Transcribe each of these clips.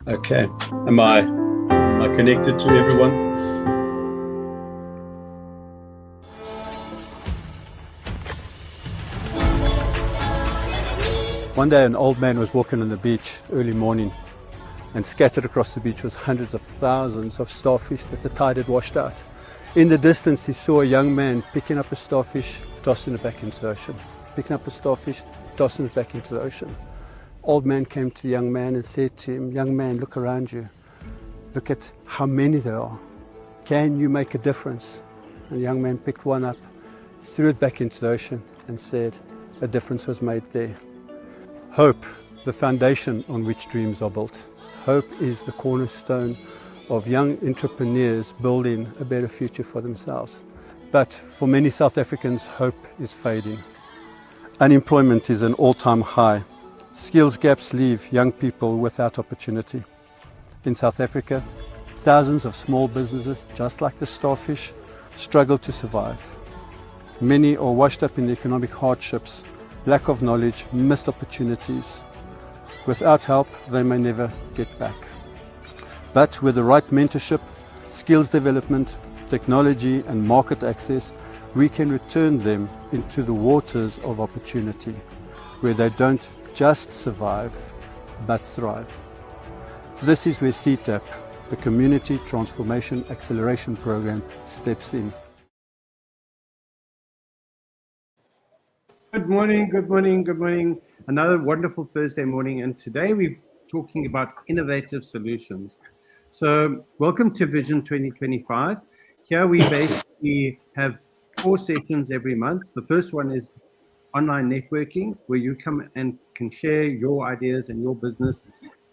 Okay. Am I connected to everyone? One day an old man was walking on the beach early morning, and scattered across the beach was hundreds of thousands of starfish that the tide had washed out. In the distance he saw a young man picking up a starfish, tossing it back into the ocean. Picking up a starfish, tossing it back into the ocean. Old man came to the young man and said to him, "Young man, look around you. Look at how many there are. Can you make a difference?" And the young man picked one up, threw it back into the ocean and said, "A difference was made there." Hope, the foundation on which dreams are built. Hope is the cornerstone of young entrepreneurs building a better future for themselves. But for many South Africans, hope is fading. Unemployment is an all-time high. Skills gaps leave young people without opportunity. In South Africa, thousands of small businesses, just like the starfish, struggle to survive. Many are washed up in the economic hardships, lack of knowledge, missed opportunities. Without help, they may never get back. But with the right mentorship, skills development, technology and market access, we can return them into the waters of opportunity, where they don't just survive, but thrive. This is where CTAP, the Community Transformation Accelerator Program, steps in. Good morning, good morning, good morning. Another wonderful Thursday morning, and today we're talking about innovative solutions. So welcome to Vision 2025. Here we basically have 4 sessions every month. The first one is online networking, where you come and can share your ideas and your business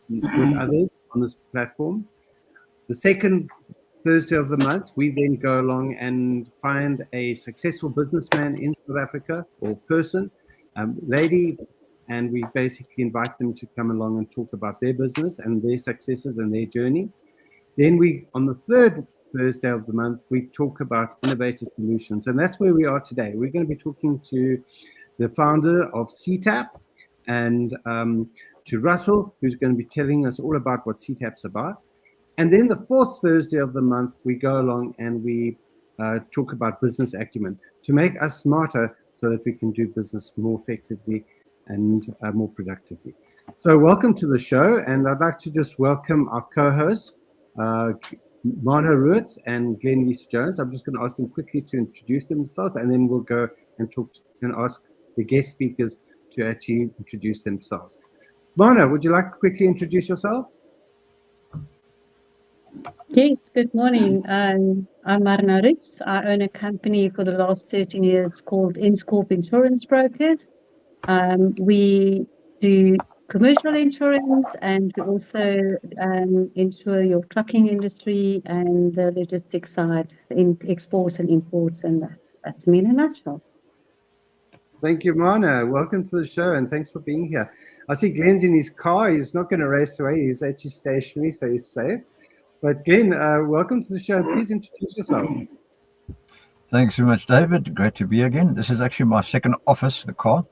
with others on this platform. The second Thursday of the month, we then go along and find a successful businessman in South Africa, or person, lady, and we basically invite them to come along and talk about their business and their successes and their journey. Then on the third Thursday of the month, we talk about innovative solutions, and that's where we are today. We're going to be talking to the founder of CTAP, and to Russell, who's going to be telling us all about what CTAP's about. And then the fourth Thursday of the month, we go along and we talk about business acumen to make us smarter so that we can do business more effectively and more productively. So welcome to the show, and I'd like to just welcome our co-hosts, Marna Ruitz and Glenn Jones. I'm just going to ask them quickly to introduce themselves, and then we'll go and talk and ask the guest speakers to actually introduce themselves. Marna, would you like to quickly introduce yourself? Yes, good morning. I'm Marna Ruitz. I own a company for the last 13 years called Inscorp Insurance Brokers. We do commercial insurance, and we also insure your trucking industry and the logistics side, in exports and imports, and that's me in a nutshell. Thank you, Marna. Welcome to the show, and thanks for being here. I see Glenn's in his car. He's not going to race away. He's actually stationary, so he's safe. But Glenn, welcome to the show. Please introduce yourself. Thanks so much, David. Great to be here again. This is actually my second office, the car.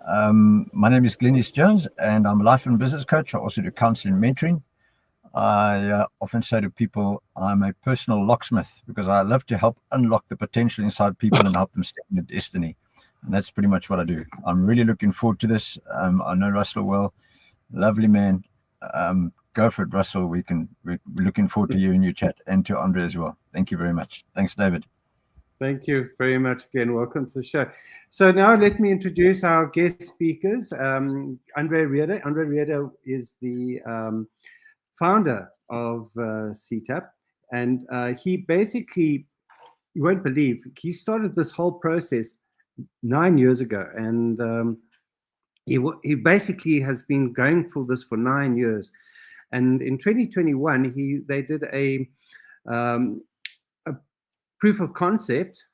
My name is Glenn Jones, and I'm a life and business coach. I also do counseling and mentoring. I often say to people, I'm a personal locksmith, because I love to help unlock the potential inside people and help them step into destiny. And that's pretty much what I do. I'm really looking forward to this. I know Russell well, lovely man. Go for it, Russell. We're looking forward to you and your chat, and to Andre as well. Thank you very much. Thanks, David. Thank you very much, Glenn. Welcome to the show. So now let me introduce our guest speakers. Andre Rieder. Andre Rieder is the founder of CTAP, and he basically, you won't believe, he started this whole process 9 years ago, and he basically has been going for this for 9 years. And in 2021, they did a proof of concept,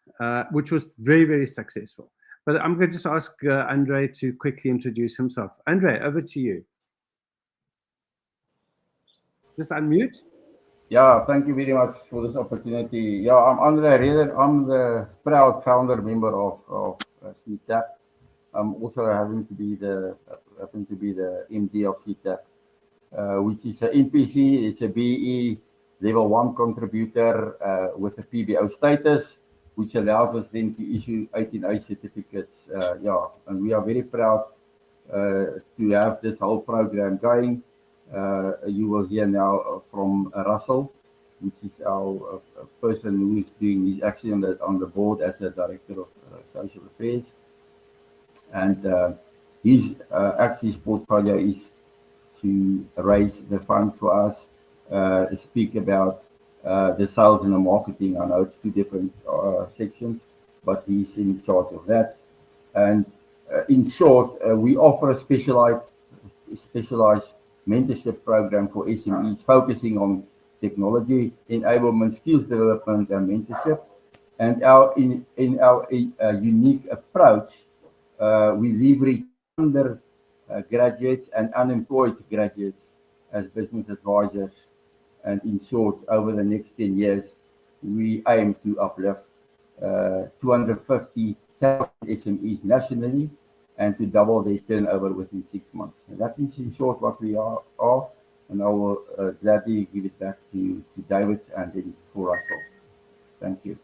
which was very, very successful. But I'm going to just ask Andre to quickly introduce himself. Andre, over to you. Just unmute. Yeah, thank you very much for this opportunity. Yeah, I'm Andre Rieder. I'm the proud founder member of CTAP. I'm also having to be the MD of CTAP. which is an NPC. It's a BE level 1 contributor with a PBO status, which allows us then to issue 18A certificates. And we are very proud to have this whole program going. You will hear now from Russell, which is our person who is doing his actually on the board as the Director of Social Affairs. And his portfolio is to raise the funds for us, speak about the sales and the marketing. I know it's two different sections, but he's in charge of that. And in short, we offer a specialized mentorship program for SMEs, focusing on technology, enablement, skills development, and mentorship. And in our unique approach, we leverage graduates and unemployed graduates as business advisors. And in short, over the next 10 years, we aim to uplift 250,000 SMEs nationally and to double their turnover within 6 months. And that is in short what we are. And I will gladly give it back to David and then for Russell. Thank you.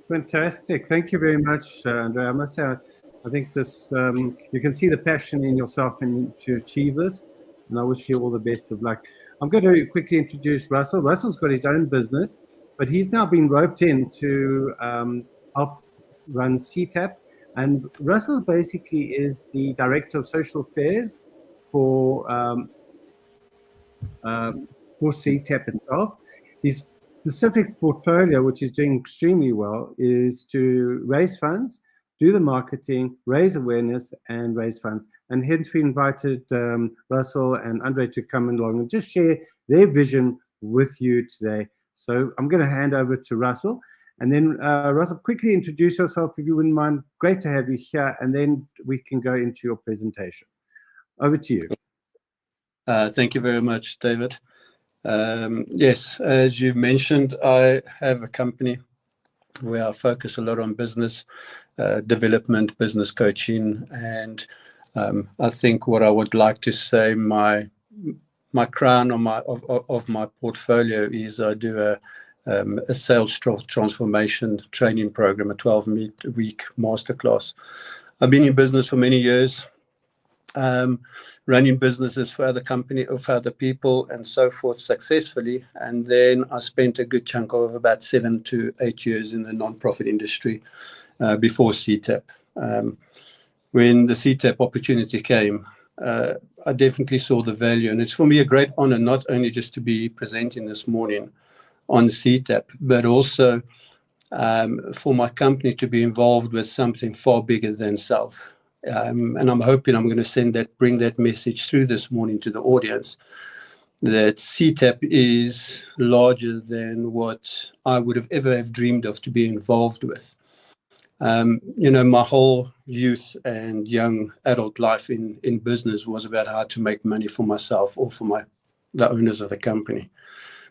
Fantastic. Thank you very much, Andre. I must say, I think this, you can see the passion in yourself and to achieve this. And I wish you all the best of luck. I'm going to quickly introduce Russell. Russell's got his own business, but he's now been roped in to help run CTAP. And Russell basically is the Director of Social Affairs for CTAP itself. His specific portfolio, which is doing extremely well, is to raise funds, do the marketing, raise awareness, and raise funds. And hence we invited Russell and Andre to come along and just share their vision with you today. So I'm going to hand over to Russell. And then Russell, quickly introduce yourself if you wouldn't mind. Great to have you here. And then we can go into your presentation. Over to you. Thank you very much, David. Yes, as you mentioned, I have a company where I focus a lot on business development, business coaching, and I think what I would like to say, my crown on of my portfolio is I do a sales transformation training program, a 12-week masterclass. I've been in business for many years, running businesses for other company or for other people and so forth successfully. And then I spent a good chunk of about 7 to 8 years in the non-profit industry before CTAP. When the CTAP opportunity came, I definitely saw the value. And it's for me a great honor, not only just to be presenting this morning on CTAP, but also for my company to be involved with something far bigger than self. And I'm hoping I'm going to bring that message through this morning to the audience, that CTAP is larger than what I would have ever have dreamed of to be involved with. My whole youth and young adult life in business was about how to make money for myself or for the owners of the company.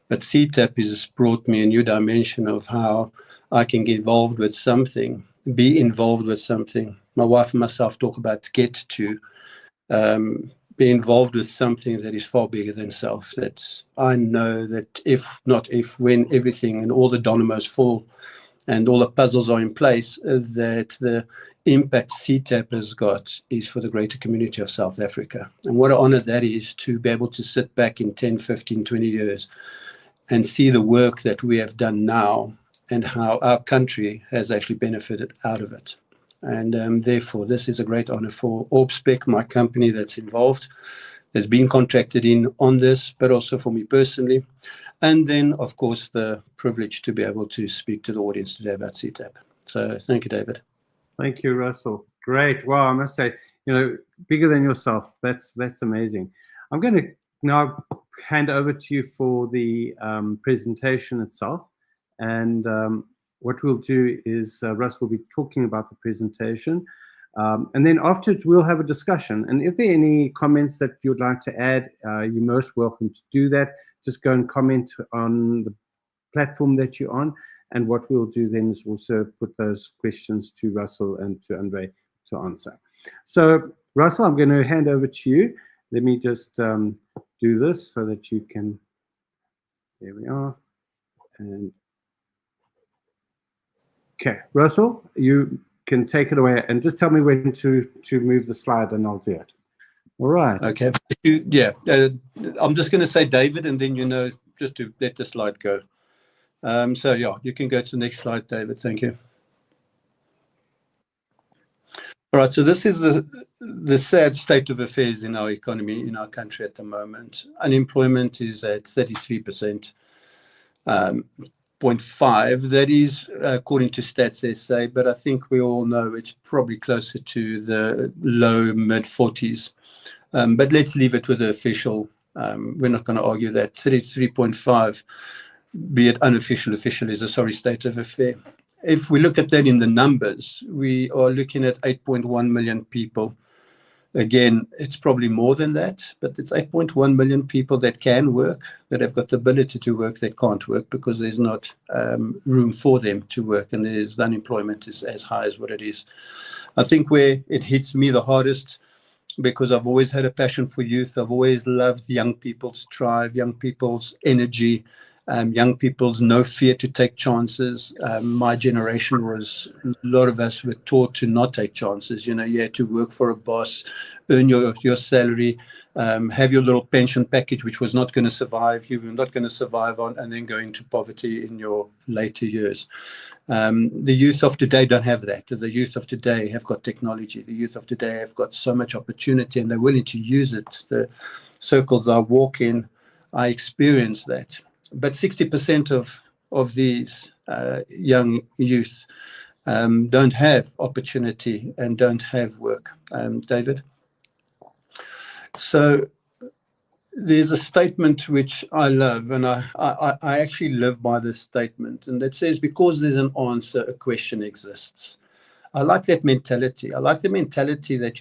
But CTAP has brought me a new dimension of how I can get involved with something, be involved with something. My wife and myself talk about get to be involved with something that is far bigger than self. I know that when everything and all the dominoes fall and all the puzzles are in place, that the impact CTAP has got is for the greater community of South Africa. And what an honor that is to be able to sit back in 10, 15, 20 years and see the work that we have done now and how our country has actually benefited out of it. And therefore, this is a great honor for OrbSpec, my company that's involved, that's been contracted in on this, but also for me personally. And then, of course, the privilege to be able to speak to the audience today about CTAP. So thank you, David. Thank you, Russell. Great. Wow, I must say, bigger than yourself. That's amazing. I'm going to now hand over to you for the presentation itself. And what we'll do is Russ will be talking about the presentation. And then after it, we'll have a discussion. And if there are any comments that you'd like to add, you're most welcome to do that. Just go and comment on the platform that you're on. And what we'll do then is also put those questions to Russell and to Andre to answer. So, Russell, I'm going to hand over to you. Let me just do do this so that you can, there we are. And okay, Russell, you can take it away and just tell me when to move the slide and I'll do it. All right. Okay. I'm just going to say David, and then, just to let the slide go. So yeah, you can go to the next slide, David. Thank you. All right. So this is the sad state of affairs in our economy, in our country at the moment. Unemployment is at 33%. 0.5. That is according to Stats SA, but I think we all know it's probably closer to the low mid 40s. But let's leave it with the official. We're not going to argue that 33.5, be it unofficial, official is a sorry state of affair. If we look at that in the numbers, we are looking at 8.1 million people. Again, it's probably more than that, but it's 8.1 million people that can work, that have got the ability to work, that can't work because there's not room for them to work, and the unemployment is as high as what it is. I think where it hits me the hardest, because I've always had a passion for youth. I've always loved young people's drive, young people's energy, young people's no fear to take chances. My generation was, a lot of us were taught to not take chances. You had to work for a boss, earn your salary, have your little pension package, which was not going to survive. You were not going to survive on, and then go into poverty in your later years. The youth of today don't have that. The youth of today have got technology. The youth of today have got so much opportunity, and they're willing to use it. The circles I walk in, I experience that. But 60% of these young youth don't have opportunity and don't have work, David. So there's a statement which I love, and I actually live by this statement, and that says, because there's an answer, a question exists. I like that mentality. I like the mentality that,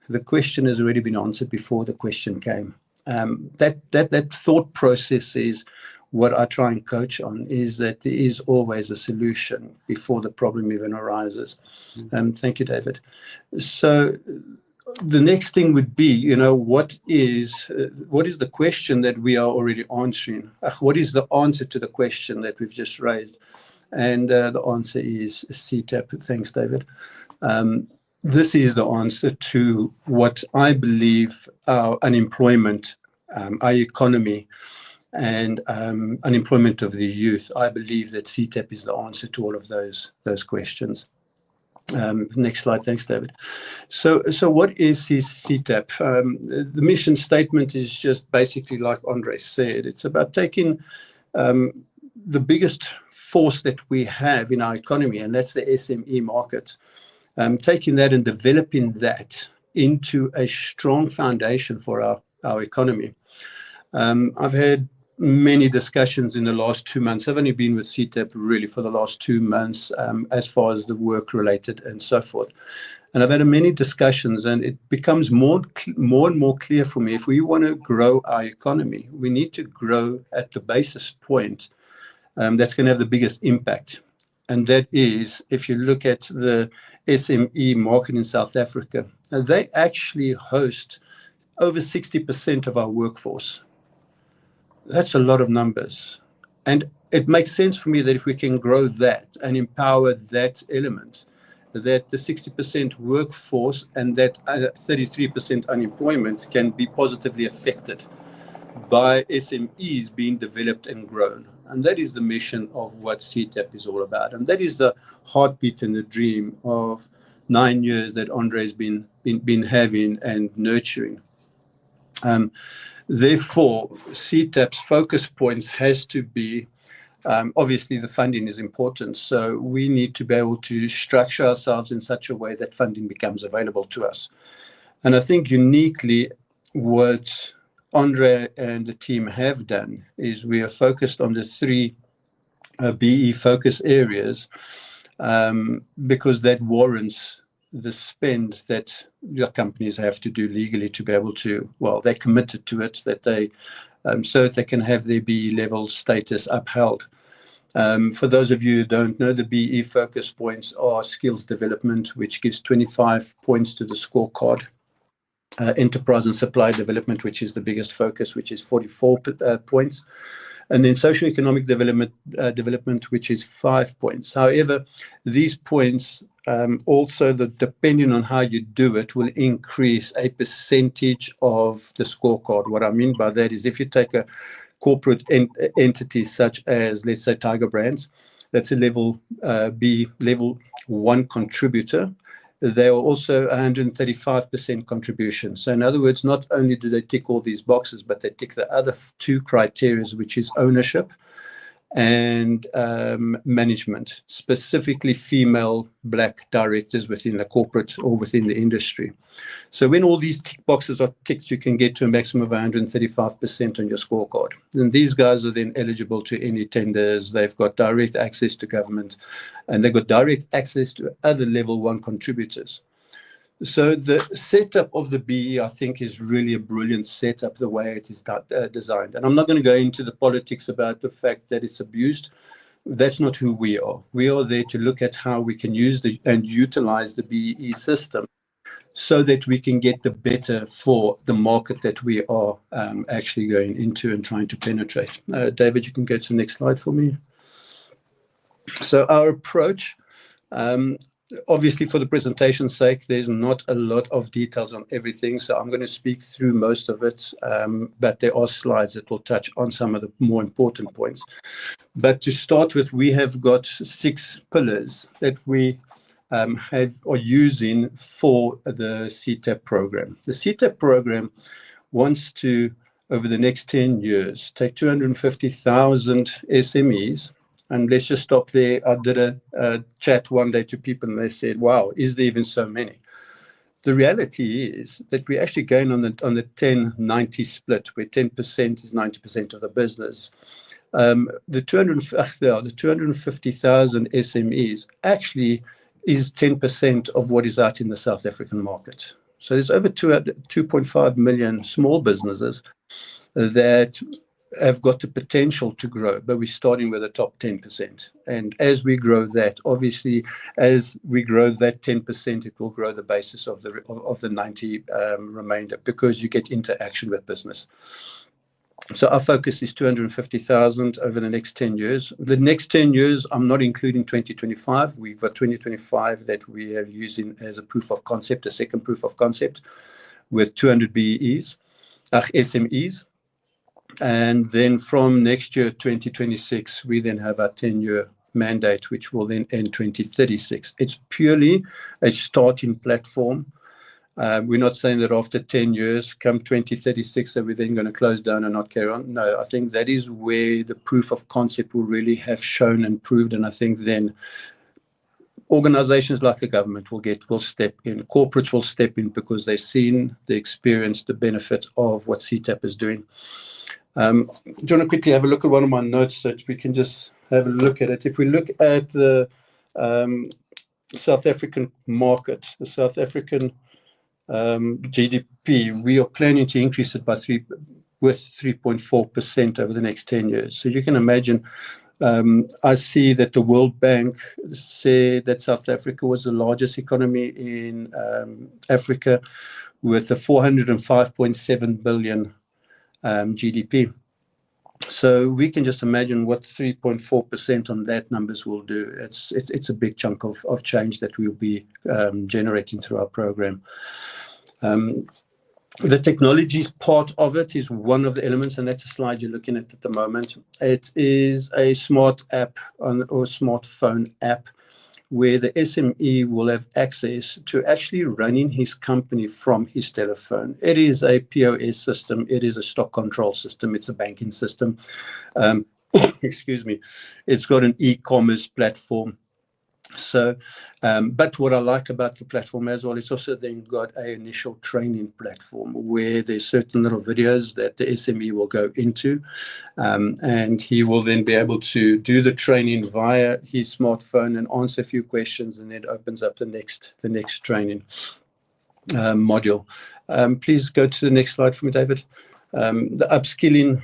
the question has already been answered before the question came. That thought process is what I try and coach on, is that there is always a solution before the problem even arises. Thank you, David. So the next thing would be, what is the question that we are already answering? What is the answer to the question that we've just raised? And the answer is CTAP. Thanks, David. This is the answer to what I believe our unemployment, our economy, and unemployment of the youth. I believe that CTAP is the answer to all of those questions. Next slide. Thanks, David. So what is CTAP? The mission statement is just basically like Andre said. It's about taking the biggest force that we have in our economy, and that's the SME market. Taking that and developing that into a strong foundation for our economy. I've had many discussions in the last 2 months. I've only been with CTAP really for the last 2 months, as far as the work related and so forth. And I've had many discussions, and it becomes more and more clear for me, if we want to grow our economy, we need to grow at the basis point that's going to have the biggest impact. And that is, if you look at the SME market in South Africa, they actually host over 60% of our workforce. That's a lot of numbers. And it makes sense for me that if we can grow that and empower that element, that the 60% workforce and that 33% unemployment can be positively affected by SMEs being developed and grown. And that is the mission of what CTAP is all about. And that is the heartbeat and the dream of 9 years that Andre's been having and nurturing. Therefore, CTAP's focus points has to be, obviously the funding is important. So we need to be able to structure ourselves in such a way that funding becomes available to us. And I think uniquely what Andre and the team have done is we are focused on the 3 BE focus areas, because that warrants the spend that your companies have to do legally to be able to, well, they're committed to it, that they, so that they can have their BE level status upheld. For those of you who don't know, the BE focus points are skills development, which gives 25 points to the scorecard. enterprise and supply development, which is the biggest focus, which is 44 points. And then socioeconomic development, which is 5 points. However, these points also, depending on how you do it, will increase a percentage of the scorecard. What I mean by that is if you take a corporate entity such as, let's say, Tiger Brands, that's a level B, level 1 contributor. They are also 135% contribution. So in other words, not only do they tick all these boxes, but they tick the other 2 criteria, which is ownership and management, specifically female Black directors within the corporate or within the industry. So when all these tick boxes are ticked, you can get to a maximum of 135% on your scorecard. And these guys are then eligible to any tenders. They've got direct access to government, and they've got direct access to other level 1 contributors. So the setup of the BE, I think, is really a brilliant setup, the way it is designed. And I'm not going to go into the politics about the fact that it's abused. That's not who we are. We are there to look at how we can use and utilize the BE system so that we can get the better for the market that we are actually going into and trying to penetrate. David, you can go to the next slide for me. So our approach, obviously, for the presentation's sake, there's not a lot of details on everything, so I'm going to speak through most of it, but there are slides that will touch on some of the more important points. But to start with, we have got 6 pillars that we are using for the CTAP program. The CTAP program wants to, over the next 10 years, take 250,000 SMEs. And let's just stop there. I did a chat one day to people, and they said, wow, is there even so many? The reality is that we're actually going on the 10-90 split, where 10% is 90% of the business. The 250,000 SMEs actually is 10% of what is out in the South African market. So there's over 2.5 million small businesses that have got the potential to grow, but we're starting with the top 10%. And as we grow that, obviously, as we grow that 10%, it will grow the basis of the 90 remainder, because you get interaction with business. So our focus is 250,000 over the next 10 years. The next 10 years, I'm not including 2025. We've got 2025 that we are using as a proof of concept, a second proof of concept, with 200 SMEs. And then from next year, 2026, we then have our 10-year mandate, which will then end 2036. It's purely a starting platform. We're not saying that after 10 years, come 2036, that we're then going to close down and not carry on. No, I think that is where the proof of concept will really have shown and proved. And I think then organizations like the government will step in. Corporates will step in because they've seen the experience, the benefit of what CTAP is doing. Do you want to quickly have a look at one of my notes so that we can just have a look at it? If we look at the South African market, the South African GDP, we are planning to increase it by 3.4% over the next 10 years. So you can imagine, I see that the World Bank said that South Africa was the largest economy in Africa, with a 405.7 billion GDP. So we can just imagine what 3.4% on that numbers will do. It's a big chunk of change that we'll be generating through our program. The technologies part of it is one of the elements, and that's a slide you're looking at the moment. It is a smart app or smartphone app where the SME will have access to actually running his company from his telephone. It is a POS system. It is a stock control system. It's a banking system. Excuse me. It's got an e-commerce platform. So, but what I like about the platform as well, it's also then got an initial training platform where there's certain little videos that the SME will go into, and he will then be able to do the training via his smartphone and answer a few questions, and then opens up the next training module. Please go to the next slide for me, David. The upskilling.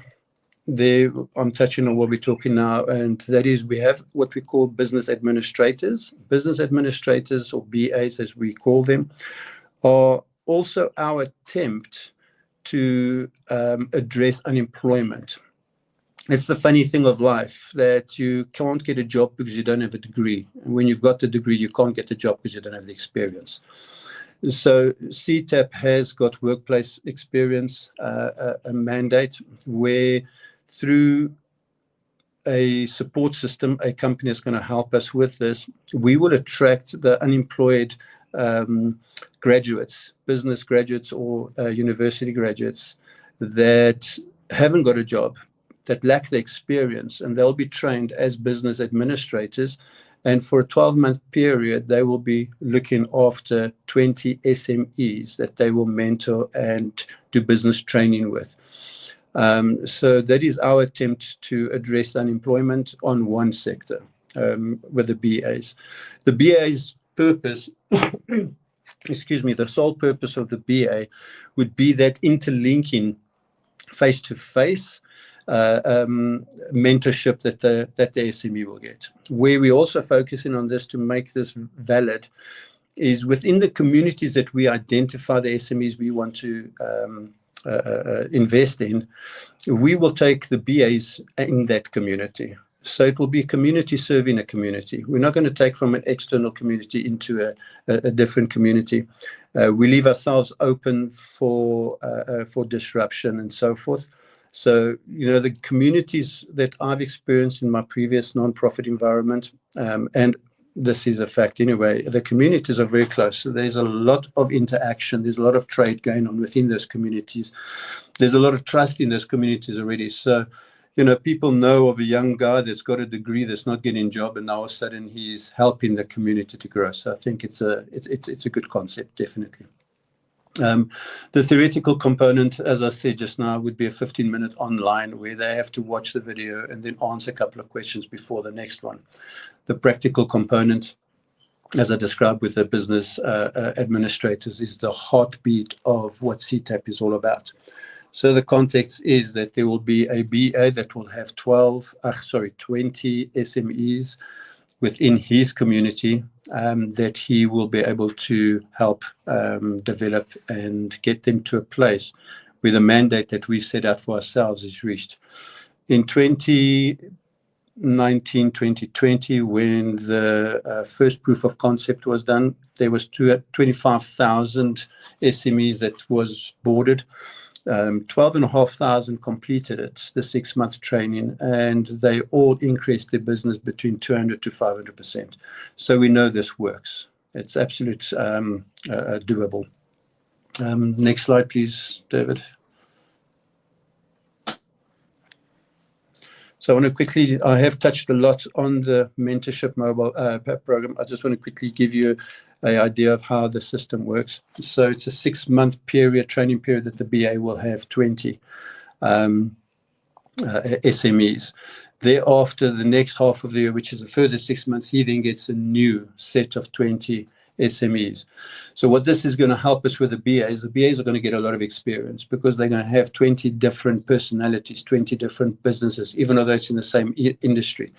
There, I'm touching on what we're talking now, and that is we have what we call business administrators. Business administrators, or BAs as we call them, are also our attempt to address unemployment. It's the funny thing of life that you can't get a job because you don't have a degree. And when you've got the degree, you can't get a job because you don't have the experience. So CTAP has got workplace experience, a mandate where through a support system, a company is going to help us with this. We will attract the unemployed graduates, business graduates or university graduates that haven't got a job, that lack the experience, and they'll be trained as business administrators. And for a 12-month period, they will be looking after 20 SMEs that they will mentor and do business training with. So that is our attempt to address unemployment on one sector with the BAs. The BA's purpose, excuse me, the sole purpose of the BA would be that interlinking face-to-face mentorship that the SME will get. Where we also focusing on this to make this valid is within the communities that we identify the SMEs we want to invest in, we will take the BAs in that community. So it will be community serving a community. We're not going to take from an external community into a different community. We leave ourselves open for disruption and so forth. So, the communities that I've experienced in my previous nonprofit environment, and this is a fact anyway, the communities are very close. So there's a lot of interaction. There's a lot of trade going on within those communities. There's a lot of trust in those communities already. So, people know of a young guy that's got a degree that's not getting a job, and now all of a sudden he's helping the community to grow. So I think it's a good concept, definitely. The theoretical component, as I said just now, would be a 15-minute online where they have to watch the video and then answer a couple of questions before the next one. The practical component, as I described with the business administrators, is the heartbeat of what CTAP is all about. So the context is that there will be a BA that will have 20 SMEs within his community that he will be able to help develop and get them to a place where the mandate that we set out for ourselves is reached. In 2019, 2020, when the first proof of concept was done, there was 25,000 SMEs that was boarded. 12,500 completed it, the 6-month training, and they all increased their business between 200 to 500%. So we know this works. It's absolute doable. Next slide, please, David. So I want to quickly, I have touched a lot on the mentorship mobile program. I just want to quickly give you an idea of how the system works. So it's a 6-month period, training period, that the BA will have 20 SMEs. Thereafter, the next half of the year, which is a further 6 months, he then gets a new set of 20 SMEs. So what this is going to help us with the BAs are going to get a lot of experience because they're going to have 20 different personalities, 20 different businesses, even though that's in the same industry,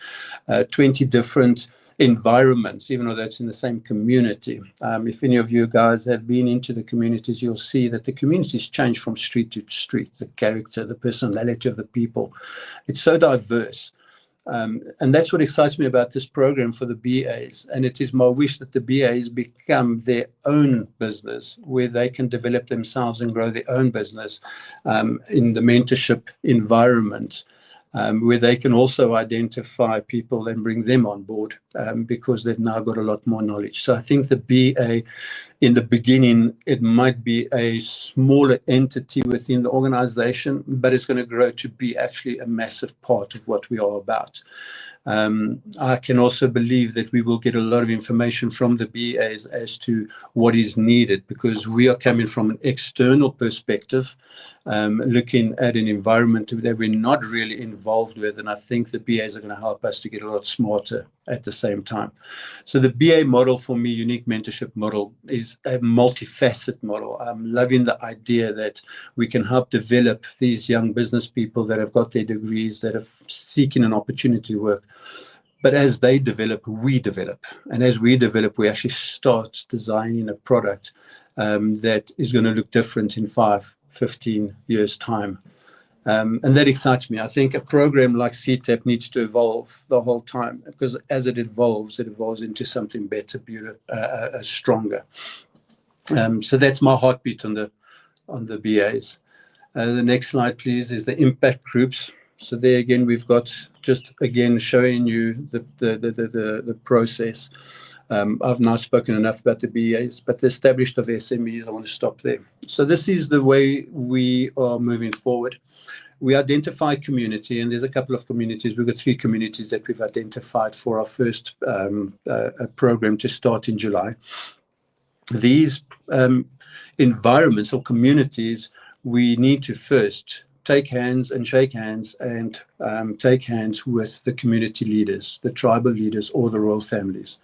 20 different environments, even though that's in the same community. If any of you guys have been into the communities, you'll see that the communities change from street to street, the character, the personality of the people. It's so diverse. And that's what excites me about this program for the BAs. And it is my wish that the BAs become their own business, where they can develop themselves and grow their own business in the mentorship environment. Where they can also identify people and bring them on board because they've now got a lot more knowledge. So I think the BA, in the beginning, it might be a smaller entity within the organization, but it's going to grow to be actually a massive part of what we are about. I can also believe that we will get a lot of information from the BAs as to what is needed, because we are coming from an external perspective, looking at an environment that we're not really involved with. And I think the BAs are going to help us to get a lot smarter at the same time. So the BA model for me, unique mentorship model, is a multifaceted model. I'm loving the idea that we can help develop these young business people that have got their degrees, that are seeking an opportunity to work. But as they develop, we develop. And as we develop, we actually start designing a product that is going to look different in 5-15 years' time. And that excites me. I think a program like CTAP needs to evolve the whole time, because as it evolves into something better, stronger. So that's my heartbeat on the BAs. The next slide, please, is the impact groups. So there again, we've got just again showing you the process. I've now spoken enough about the BAs, but the established of SMEs, I want to stop there. So this is the way we are moving forward. We identify community, and there's a couple of communities. We've got 3 communities that we've identified for our first program to start in July. These environments or communities, we need to first take hands and shake hands and take hands with the community leaders, the tribal leaders or the royal families.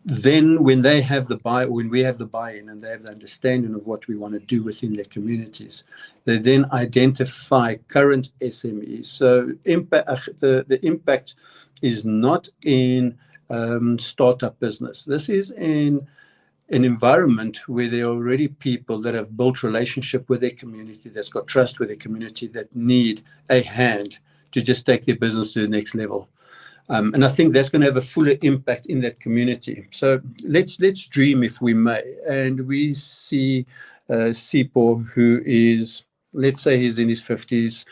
Then when we have the buy-in and they have the understanding of what we want to do within their communities, they then identify current SMEs. So the impact is not in startup business. This is in an environment where there are already people that have built relationship with their community, that's got trust with their community, that need a hand to just take their business to the next level. And I think that's going to have a fuller impact in that community. So let's dream, if we may. And we see Sipho, who is, let's say he's in his 50s.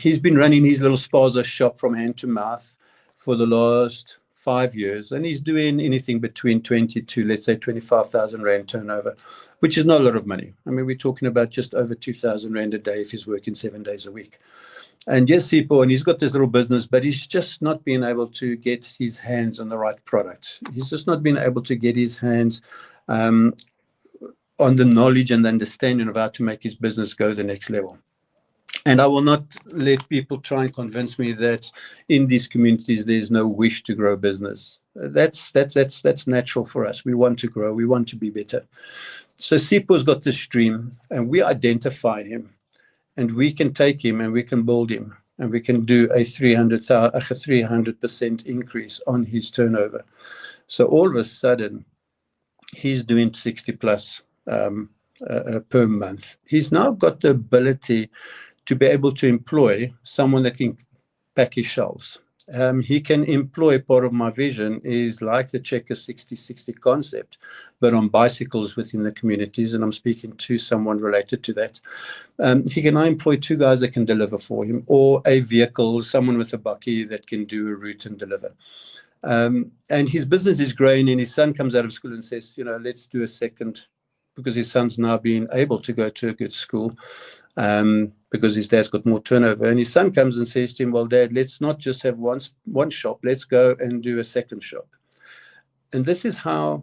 He's been running his little spaza shop from hand to mouth for the last 5 years, and he's doing anything between 20 to, let's say, 25,000 Rand turnover, which is not a lot of money. I mean, we're talking about just over 2,000 Rand a day if he's working 7 days a week. And yes, Sipho, and he's got this little business, but he's just not been able to get his hands on the right product. He's just not been able to get his hands on the knowledge and the understanding of how to make his business go the next level. And I will not let people try and convince me that in these communities there's no wish to grow business. That's natural for us. We want to grow. We want to be better. So Sipho's got this dream, and we identify him, and we can take him and we can build him, and we can do a 300% increase on his turnover. So all of a sudden, he's doing 60 plus per month. He's now got the ability to be able to employ someone that can pack his shelves. He can employ, part of my vision is like the Checker 60-60 concept, but on bicycles within the communities, and I'm speaking to someone related to that. He can now employ 2 guys that can deliver for him, or a vehicle, someone with a bakkie that can do a route and deliver. And his business is growing, and his son comes out of school and says, let's do a second, because his son's now being able to go to a good school. Because his dad's got more turnover. And his son comes and says to him, well, Dad, let's not just have one shop. Let's go and do a second shop. And this is how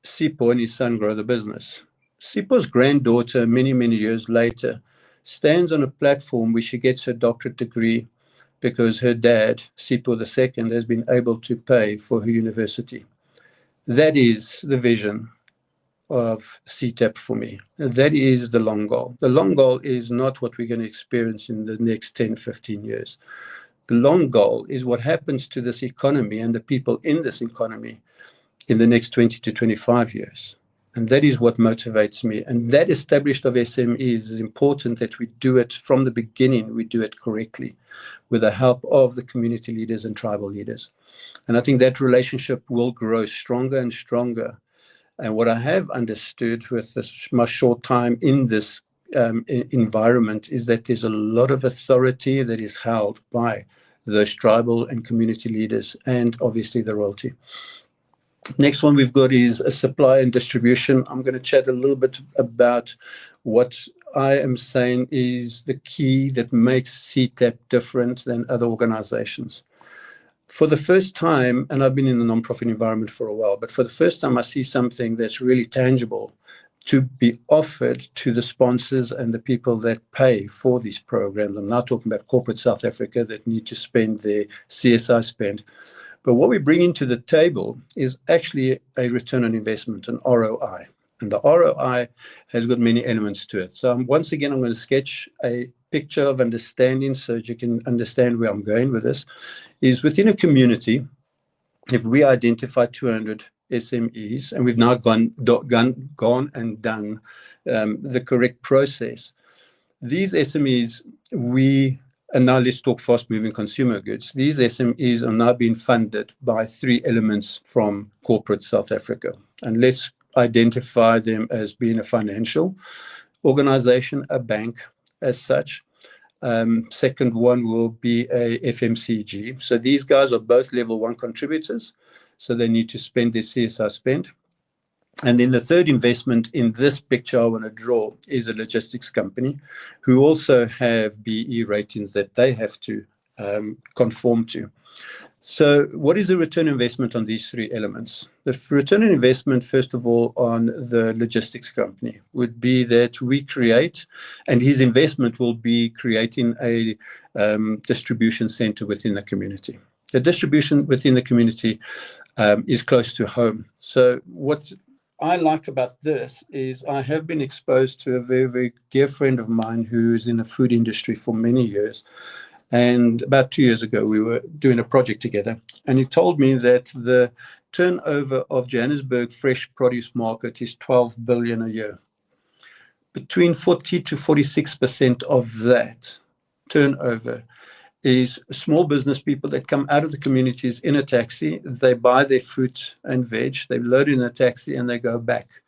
Sipho and his son grow the business. Sipho's granddaughter, many, many years later, stands on a platform where she gets her doctorate degree because her dad, Sipho II, has been able to pay for her university. That is the vision of CTAP for me. That is the long goal. The long goal is not what we're going to experience in the next 10, 15 years. The long goal is what happens to this economy and the people in this economy in the next 20 to 25 years. And that is what motivates me. And that established of SMEs is important, that we do it from the beginning, we do it correctly with the help of the community leaders and tribal leaders. And I think that relationship will grow stronger and stronger. And what I have understood with my short time in this environment is that there's a lot of authority that is held by those tribal and community leaders, and obviously the royalty. Next one we've got is a supply and distribution. I'm going to chat a little bit about what I am saying is the key that makes CTAP different than other organizations. For the first time, and I've been in the nonprofit environment for a while, but for the first time I see something that's really tangible to be offered to the sponsors and the people that pay for these programs. I'm not talking about corporate South Africa that need to spend their CSI spend. But what we bring into the table is actually a return on investment, an ROI. And the ROI has got many elements to it. So once again, I'm going to sketch a picture of understanding so that you can understand where I'm going with this. Is within a community, if we identify 200 SMEs, and we've now gone and done the correct process. These SMEs, and now let's talk fast-moving consumer goods. These SMEs are now being funded by 3 elements from corporate South Africa. And let's identify them as being a financial organization, a bank as such. Second one will be a FMCG. So these guys are both level 1 contributors, so they need to spend their CSR spend. And then the third investment in this picture I want to draw is a logistics company who also have BE ratings that they have to conform to. So what is the return on investment on these 3 elements? The return on investment, first of all, on the logistics company would be that we create, and his investment will be creating a distribution center within the community. The distribution within the community is close to home. So what I like about this is I have been exposed to a very, very dear friend of mine who's in the food industry for many years. And about 2 years ago, we were doing a project together. And he told me that the turnover of Johannesburg fresh produce market is 12 billion a year. Between 40 to 46% of that turnover is small business people that come out of the communities in a taxi. They buy their fruit and veg, they load in a taxi, and they go back.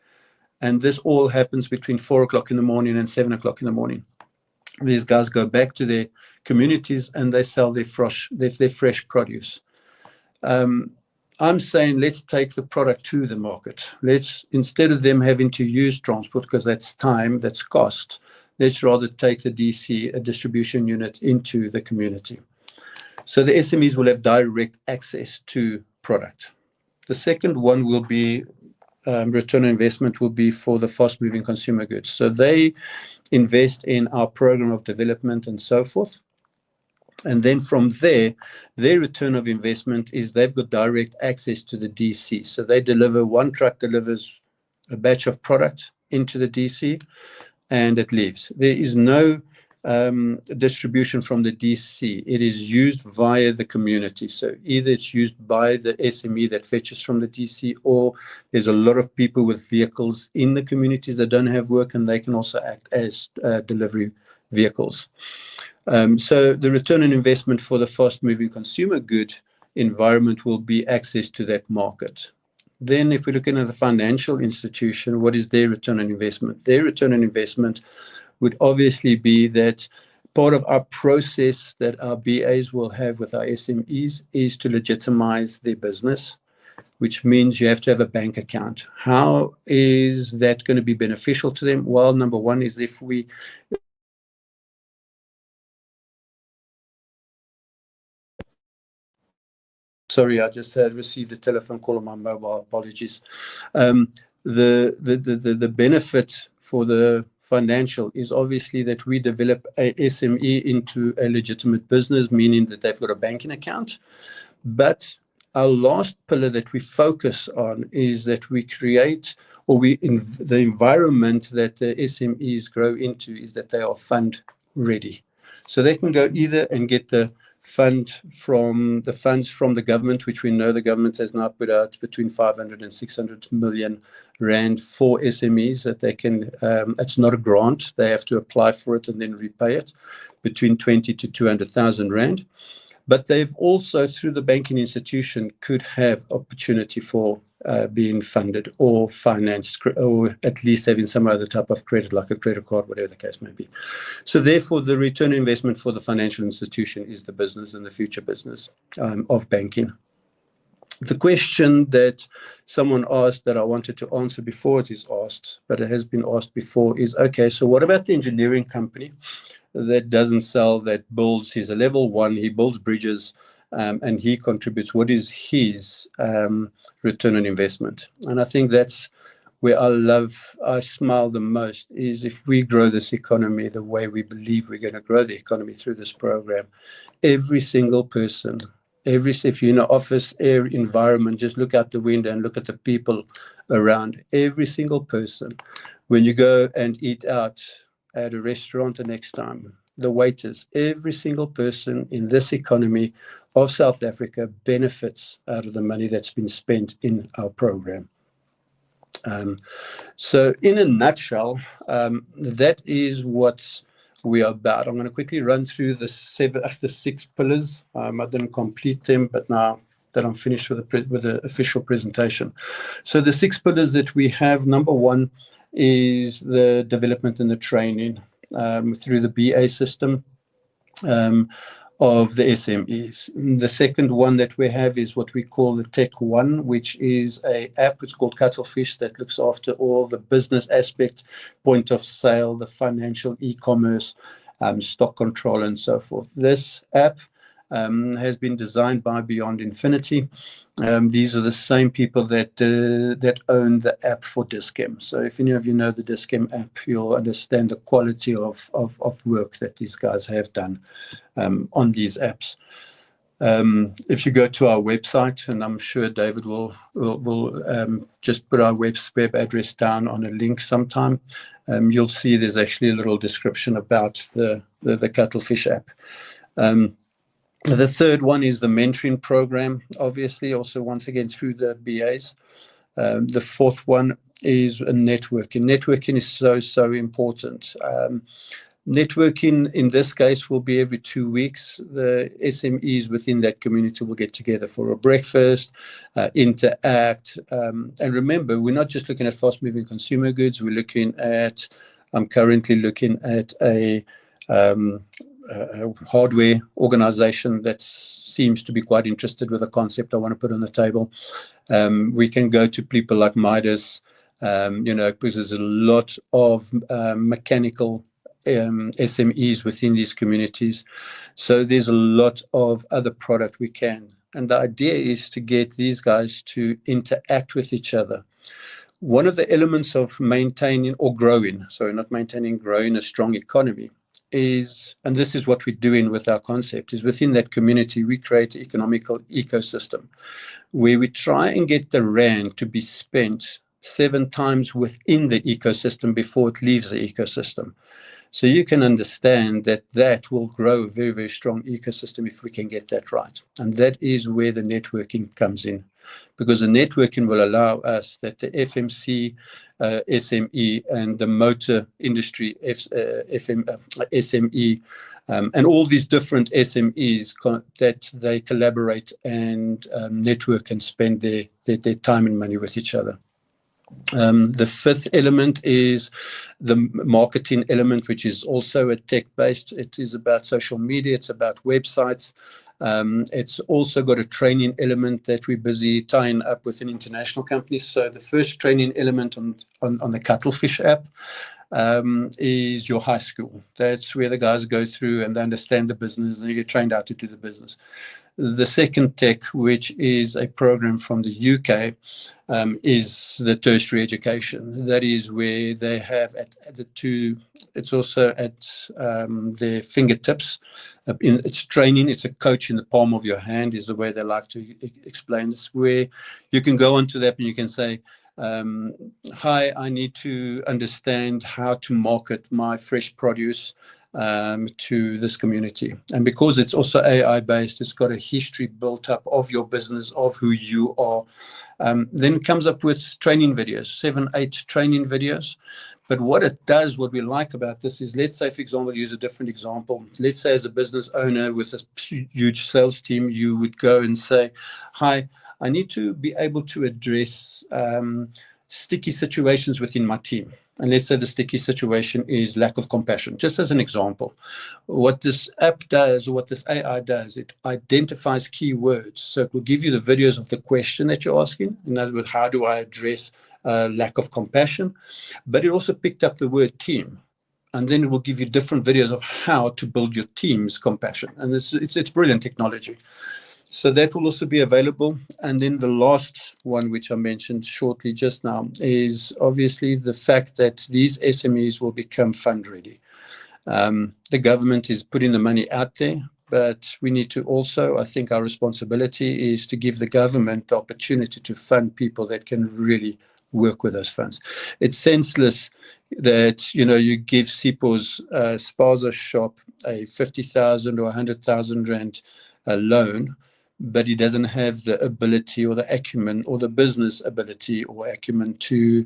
And this all happens between 4 o'clock in the morning and 7 o'clock in the morning. These guys go back to their communities and they sell their fresh produce. I'm saying let's take the product to the market. Let's, instead of them having to use transport, because that's time, that's cost, let's rather take the DC, a distribution unit, into the community. So the SMEs will have direct access to product. The second one will be return on investment will be for the fast-moving consumer goods. So they invest in our program of development and so forth. And then from there, their return of investment is they've got direct access to the DC. So they deliver, one truck delivers a batch of product into the DC and it leaves. There is no distribution from the DC. It is used via the community. So either it's used by the SME that fetches from the DC, or there's a lot of people with vehicles in the communities that don't have work, and they can also act as delivery vehicles. So the return on investment for the fast-moving consumer good environment will be access to that market. Then if we're looking at the financial institution, what is their return on investment? Their return on investment would obviously be that part of our process that our BAs will have with our SMEs is to legitimize their business, which means you have to have a bank account. How is that going to be beneficial to them? Well, number one is if we... Sorry, I just received a telephone call on my mobile. Apologies. The benefit for the financial is obviously that we develop a SME into a legitimate business, meaning that they've got a banking account. But our last pillar that we focus on is that we create, or the environment that the SMEs grow into is that they are fund ready. So they can go either and get the funds from the government, which we know the government has now put out between 500 and 600 million rand for SMEs that they can, it's not a grant, they have to apply for it and then repay it, between 20 to 200,000 rand. But they've also, through the banking institution, could have opportunity for being funded or financed, or at least having some other type of credit, like a credit card, whatever the case may be. So therefore, the return on investment for the financial institution is the business and the future business of banking. The question that someone asked that I wanted to answer before it is asked, but it has been asked before, is, okay, so what about the engineering company that doesn't sell, that builds, he's a level one, he builds bridges, and he contributes? What is his return on investment? And I think that's where I smile the most, is if we grow this economy the way we believe we're going to grow the economy through this program, every single person, if you're in an office air environment, just look out the window and look at the people around. Every single person, when you go and eat out at a restaurant the next time, the waiters, every single person in this economy of South Africa benefits out of the money that's been spent in our program. So in a nutshell, that is what we are about. I'm going to quickly run through the 6 pillars. I didn't complete them, but now that I'm finished with the official presentation. So the 6 pillars that we have, number 1 is the development and the training through the BA system of the SMEs. The second one that we have is what we call the Tech One, which is an app. It's called Cuttlefish, that looks after all the business aspect, point of sale, the financial e-commerce, stock control, and so forth. This app has been designed by Beyond Infinity. These are the same people that own the app for Dis-Chem. So if any of you know the Dis-Chem app, you'll understand the quality of work that these guys have done on these apps. If you go to our website, and I'm sure David will just put our web address down on a link sometime, you'll see there's actually a little description about the Cuttlefish app. The third one is the mentoring program, obviously, also once again through the BAs. The fourth one is networking. Networking is so important. Networking in this case will be every 2 weeks. The SMEs within that community will get together for a breakfast, interact. And remember, we're not just looking at fast-moving consumer goods. I'm currently looking at a hardware organization that seems to be quite interested with a concept I want to put on the table. We can go to people like Midas, because there's a lot of mechanical SMEs within these communities. So there's a lot of other product we can. And the idea is to get these guys to interact with each other. One of the elements of maintaining or growing, growing a strong economy is, and this is what we're doing with our concept, is within that community, we create an economical ecosystem where we try and get the rand to be spent 7 times within the ecosystem before it leaves the ecosystem. So you can understand that will grow a very, very strong ecosystem if we can get that right. And that is where the networking comes in, because the networking will allow us that the FMC, SME, and the motor industry, SME, and all these different SMEs that they collaborate and network and spend their time and money with each other. The fifth element is the marketing element, which is also a tech-based. It is about social media. It's about websites. It's also got a training element that we're busy tying up with an international company. So the first training element on the Cuttlefish app is your high school. That's where the guys go through and they understand the business and you get trained how to do the business. The second tech, which is a program from the UK, is the tertiary education. That is where they have at the two, it's also at their fingertips. It's training, it's a coach in the palm of your hand is the way they like to explain this, where you can go onto that and you can say, hi, I need to understand how to market my fresh produce to this community. And because it's also AI based, it's got a history built up of your business, of who you are. Then it comes up with training videos, 7, 8 training videos. But what it does, what we like about this is, let's say, for example, use a different example. Let's say as a business owner with a huge sales team, you would go and say, hi, I need to be able to address sticky situations within my team. And let's say the sticky situation is lack of compassion, just as an example. What this app does, or what this AI does, it identifies keywords. So it will give you the videos of the question that you're asking. In other words, how do I address lack of compassion? But it also picked up the word team. And then it will give you different videos of how to build your team's compassion. And it's brilliant technology. So that will also be available. And then the last one, which I mentioned shortly just now, is obviously the fact that these SMEs will become fund ready. The government is putting the money out there, but we need to also, I think our responsibility is to give the government the opportunity to fund people that can really work with those funds. It's senseless that, you give Sipo's spaza shop a 50,000 or 100,000 rand loan, but he doesn't have the ability or the acumen or the business ability or acumen to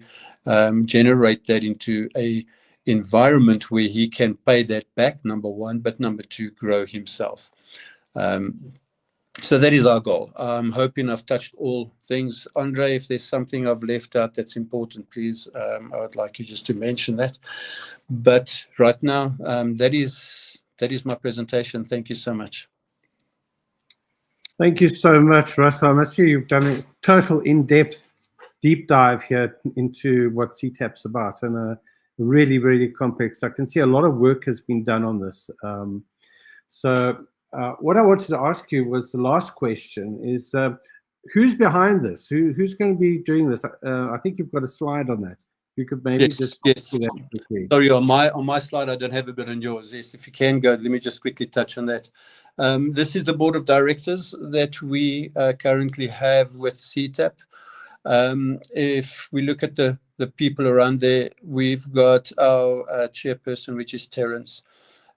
generate that into a environment where he can pay that back, number one, but number two, grow himself. So that is our goal. I'm hoping I've touched all things. Andre, if there's something I've left out that's important, please, I would like you just to mention that. But right now, that is my presentation. Thank you so much. Thank you so much, Russell. I must say you've done a total in-depth, deep dive here into what CTAP's about, and really, really complex. I can see a lot of work has been done on this. What I wanted to ask you was the last question is, who's behind this? Who's going to be doing this? I think you've got a slide on that. You could maybe just yes. do that quickly. Sorry, on my slide, I don't have a bit on yours. Yes, if you can go, let me just quickly touch on that. This is the board of directors that we currently have with CTAP. If we look at the people around there, we've got our chairperson, which is Terence.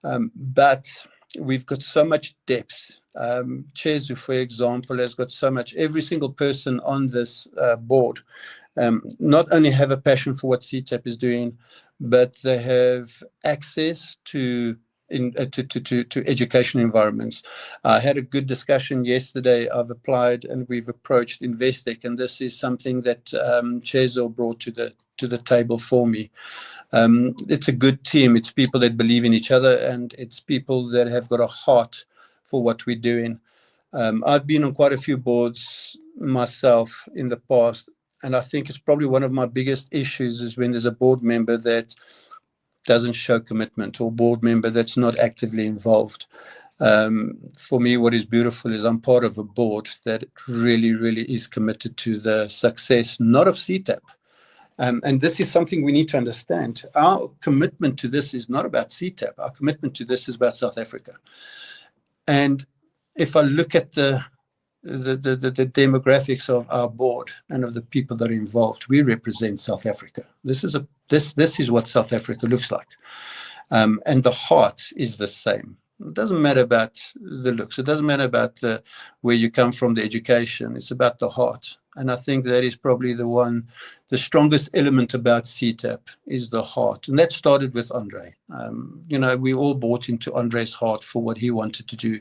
But we've got so much depth. Chezu, for example, has got so much. Every single person on this board not only have a passion for what CTAP is doing, but they have access to education environments. I had a good discussion yesterday. I've applied and we've approached Investec, and this is something that Chezo brought to the table for me. It's a good team. It's people that believe in each other, and it's people that have got a heart for what we're doing. I've been on quite a few boards myself in the past, and I think it's probably one of my biggest issues is when there's a board member that doesn't show commitment or board member that's not actively involved. For me, what is beautiful is I'm part of a board that really, really is committed to the success, not of CTAP. And this is something we need to understand. Our commitment to this is not about CTAP. Our commitment to this is about South Africa. And if I look at the demographics of our board and of the people that are involved, we represent South Africa. This is what South Africa looks like. And the heart is the same. It doesn't matter about the looks. It doesn't matter about where you come from, the education. It's about the heart. And I think that is probably the strongest element about CTAP is the heart. And that started with Andre. We all bought into Andre's heart for what he wanted to do.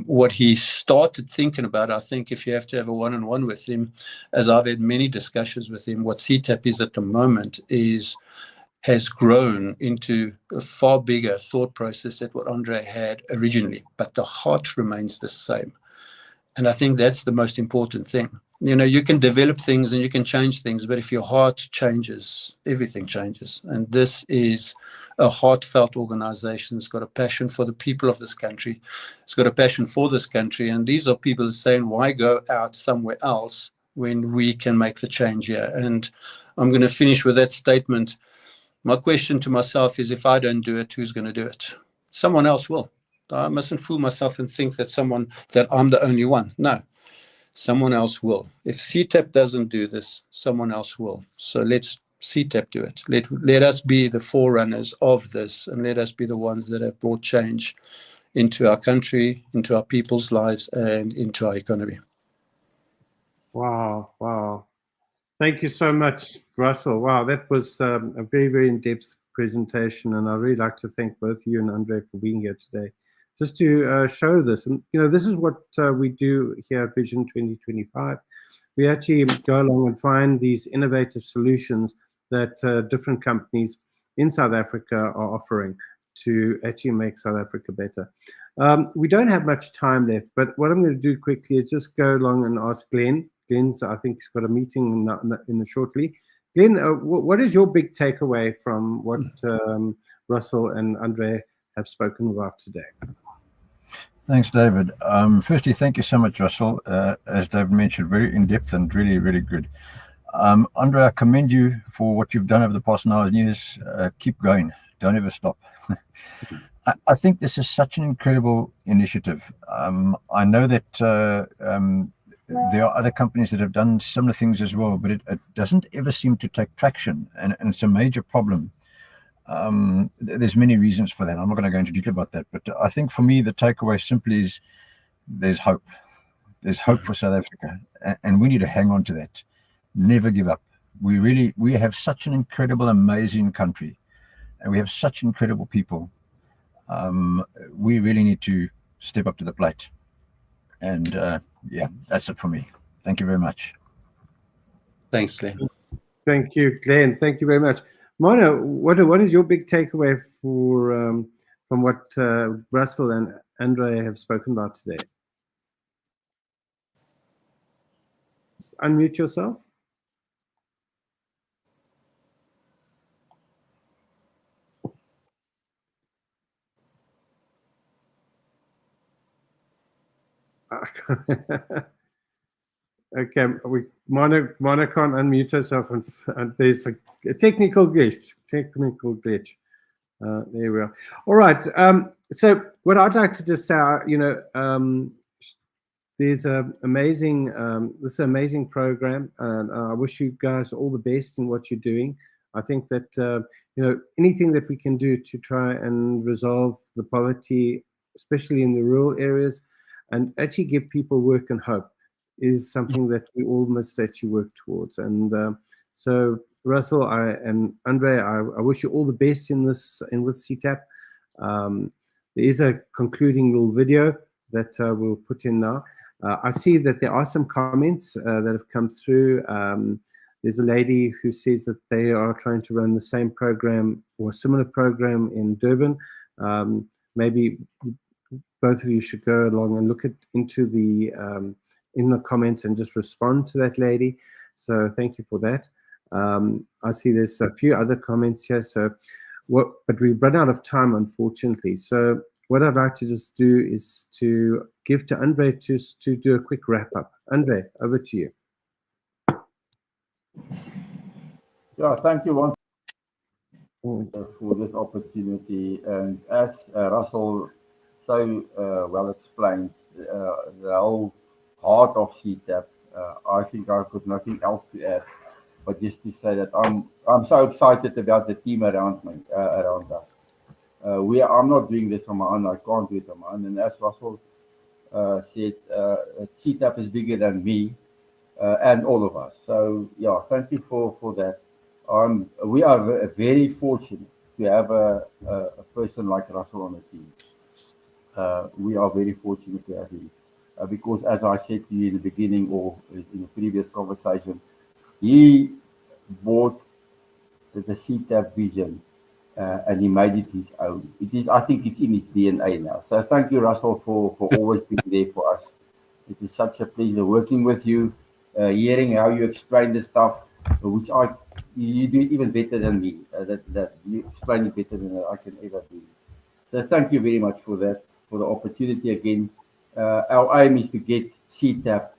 What he started thinking about, I think if you have to have a one-on-one with him, as I've had many discussions with him, what CTAP is at the moment has grown into a far bigger thought process than what Andre had originally, but the heart remains the same. And I think that's the most important thing. You can develop things and you can change things, but if your heart changes, everything changes. And this is a heartfelt organization. It's got a passion for the people of this country. It's got a passion for this country. And these are people saying, why go out somewhere else when we can make the change here? And I'm going to finish with that statement. My question to myself is, if I don't do it, who's going to do it? Someone else will. I mustn't fool myself and think that I'm the only one. No. Someone else will. If CTAP doesn't do this, someone else will. So let's CTAP do it. Let us be the forerunners of this, and let us be the ones that have brought change into our country, into our people's lives, and into our economy. Wow. Thank you so much, Russell. Wow, that was a very, very in-depth presentation, and I'd really like to thank both you and Andre for being here today, just to show this. And this is what we do here at Vision 2025. We actually go along and find these innovative solutions that different companies in South Africa are offering to actually make South Africa better. We don't have much time left, but what I'm going to do quickly is just go along and ask Glenn. Glenn's, I think, he's got a meeting in shortly. Glenn, what is your big takeaway from what Russell and Andre have spoken about today? Thanks, David. Firstly, thank you so much, Russell. As David mentioned, very in-depth and really, really good. Andre, I commend you for what you've done over the past 9 years. Keep going. Don't ever stop. I think this is such an incredible initiative. I know that there are other companies that have done similar things as well, but it doesn't ever seem to take traction, and it's a major problem. There's many reasons for that. I'm not going to go into detail about that, but I think for me, the takeaway simply is there's hope. There's hope for South Africa, and we need to hang on to that. Never give up. We have such an incredible, amazing country, and we have such incredible people. We really need to step up to the plate. And yeah, that's it for me. Thank you very much. Thanks, Glenn. Thank you, Glenn. Thank you very much. Mona, what is your big takeaway for from what Russell and Andre have spoken about today? Just unmute yourself. Okay, Mona can't unmute herself, and there's a technical glitch. There we are. All right. So what I'd like to just say, there's this amazing program, and I wish you guys all the best in what you're doing. I think that anything that we can do to try and resolve the poverty, especially in the rural areas, and actually give people work and hope, is something that we all must actually work towards. And so, Russell and Andre, I wish you all the best in with CTAP. There is a concluding little video that we'll put in now. I see that there are some comments that have come through. There's a lady who says that they are trying to run the same program or a similar program in Durban. Maybe both of you should go along and look into the in the comments and just respond to that lady. So thank you for that. I see there's a few other comments here. But we've run out of time, unfortunately. So what I'd like to just do is to give to Andre to do a quick wrap up. Andre, over to you. Yeah, thank you once for this opportunity. And as Russell so well explained, the whole heart of CTAP, I think I've got nothing else to add, but just to say that I'm so excited about the team around me, around us. I'm not doing this on my own. I can't do it on my own. And as Russell said, CTAP is bigger than me and all of us. So yeah, thank you for that. We are very fortunate to have a person like Russell on the team. We are very fortunate to have him because, as I said to you in the beginning or in the previous conversation, he bought the CTAP vision and he made it his own. I think it's in his DNA now. So thank you, Russell, for always being there for us. It is such a pleasure working with you, hearing how you explain the stuff, which you do it even better than me. That you explain it better than I can ever do. So thank you very much for that, for the opportunity again. Our aim is to get CTAP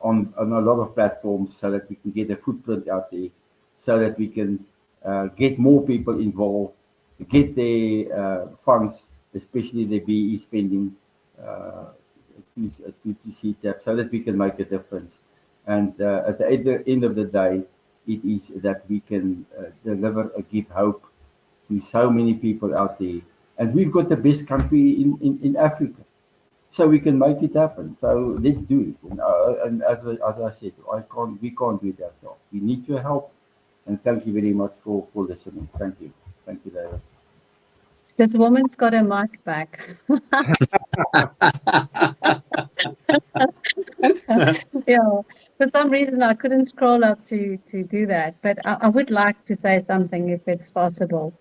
on a lot of platforms so that we can get a footprint out there, so that we can get more people involved, get their funds, especially the BE spending, to CTAP, so that we can make a difference. And at the end of the day, it is that we can deliver or give hope to so many people out there. And we've got the best country in Africa, so we can make it happen. So let's do it. And as I said, we can't do it ourselves. We need your help. And thank you very much for listening. Thank you. Thank you, David. This woman's got her mic back. Yeah, for some reason I couldn't scroll up to do that, but I would like to say something if it's possible.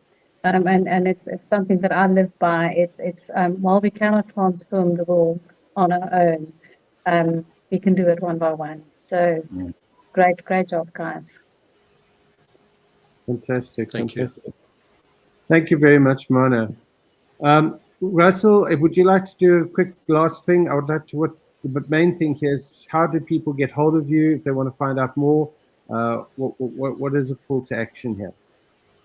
And it's something that I live by. It's while we cannot transform the world on our own, we can do it one by one. So great job, guys. Fantastic. Thank you. Thank you very much, Mona. Russell, would you like to do a quick last thing? I would like to. The main thing here is, how do people get hold of you if they want to find out more? What is the call to action here?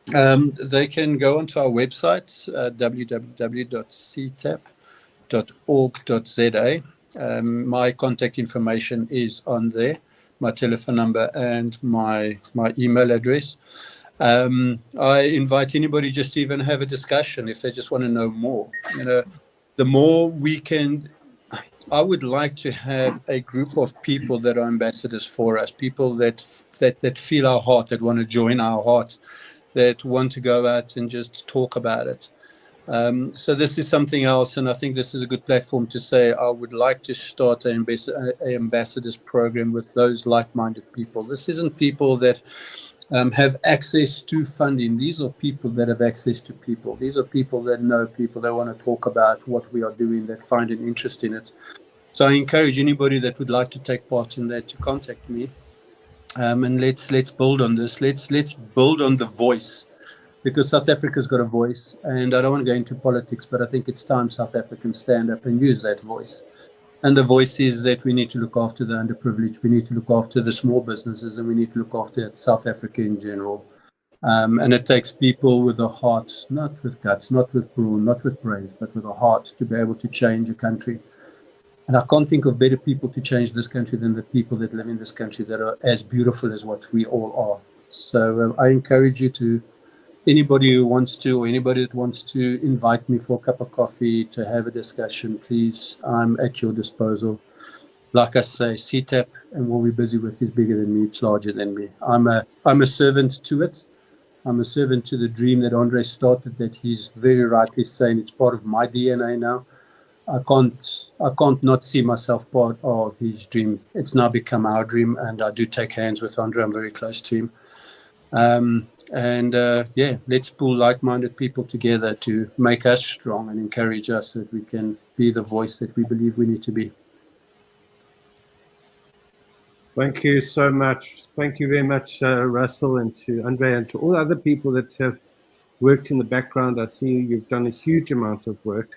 They can go onto our website, www.ctap.org.za, My contact information is on there, my telephone number and my email address. I invite anybody just to even have a discussion if they just want to know more. The more we can, I would like to have a group of people that are ambassadors for us, people that feel our heart, that want to join our heart, that want to go out and just talk about it. So this is something else, and I think this is a good platform to say I would like to start an ambassadors program with those like-minded people. This isn't people that have access to funding. These are people that have access to people. These are people that know people, that want to talk about what we are doing, that find an interest in it. So I encourage anybody that would like to take part in that to contact me, and let's build on this. Let's build on the voice. Because South Africa's got a voice, and I don't want to go into politics, but I think it's time South Africans stand up and use that voice. And the voice is that we need to look after the underprivileged, we need to look after the small businesses, and we need to look after South Africa in general. And it takes people with a heart, not with guts, not with brawn, not with brains, but with a heart to be able to change a country. And I can't think of better people to change this country than the people that live in this country that are as beautiful as what we all are. So I encourage you to, anybody who wants to, or anybody that wants to invite me for a cup of coffee to have a discussion, please, I'm at your disposal. Like I say, CTAP and what we're busy with is bigger than me, it's larger than me. I'm a servant to it. I'm a servant to the dream that Andre started, that he's very rightly saying it's part of my DNA now. I can't not see myself part of his dream. It's now become our dream, and I do take hands with Andre. I'm very close to him. Let's pull like-minded people together to make us strong and encourage us so that we can be the voice that we believe we need to be. Thank you so much. Thank you very much, Russell, and to Andre, and to all other people that have worked in the background. I see you've done a huge amount of work.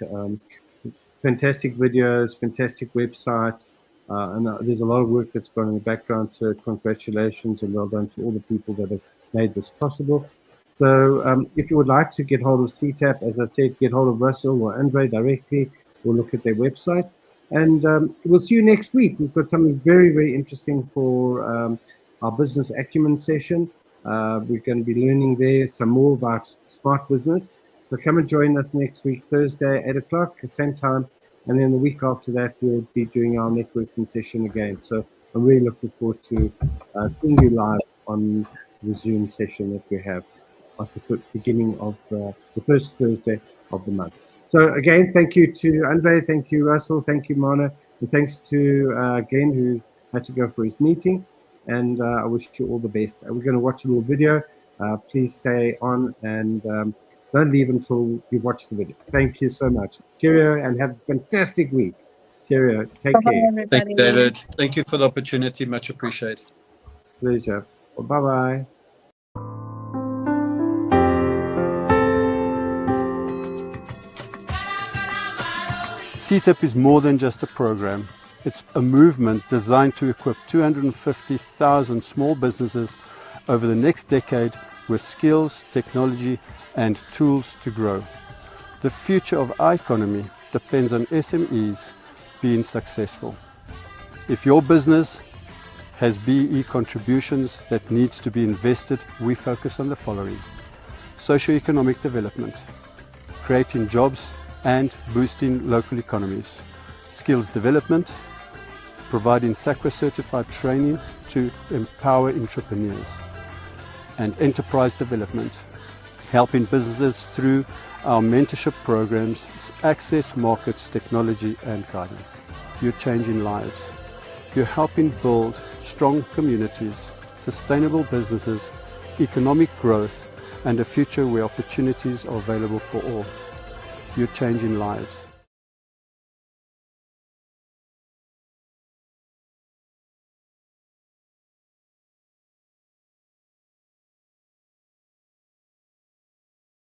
Fantastic videos, fantastic website, and there's a lot of work that's gone in the background. So congratulations and well done to all the people that have made this possible. So if you would like to get hold of CTAP, as I said, get hold of Russell or Andre directly, or look at their website. And we'll see you next week. We've got something very, very interesting for our business acumen session. We're going to be learning there some more about smart business. So come and join us next week, Thursday, 8 o'clock, same time. And then the week after that, we'll be doing our networking session again. So I'm really looking forward to seeing you live on the Zoom session that we have at the beginning of the first Thursday of the month. So again, thank you to Andre, thank you Russell, thank you Mana, and thanks to Glenn, who had to go for his meeting. And I wish you all the best. We're going to watch a little video. Please stay on and don't leave until you've watched the video. Thank you so much. Cheerio, and have a fantastic week. Cheerio. Take care. Everybody. Thank you, David. Thank you for the opportunity. Much appreciated. Pleasure. Well, bye-bye. CTAP is more than just a program. It's a movement designed to equip 250,000 small businesses over the next decade with skills, technology, and tools to grow. The future of our economy depends on SMEs being successful. If your business has BE contributions that needs to be invested, we focus on the following: socioeconomic development, creating jobs and boosting local economies, skills development, providing SACWA certified training to empower entrepreneurs, and enterprise development, helping businesses through our mentorship programs access markets, technology and guidance. You're changing lives. You're helping build strong communities, sustainable businesses, economic growth, and a future where opportunities are available for all. You're changing lives.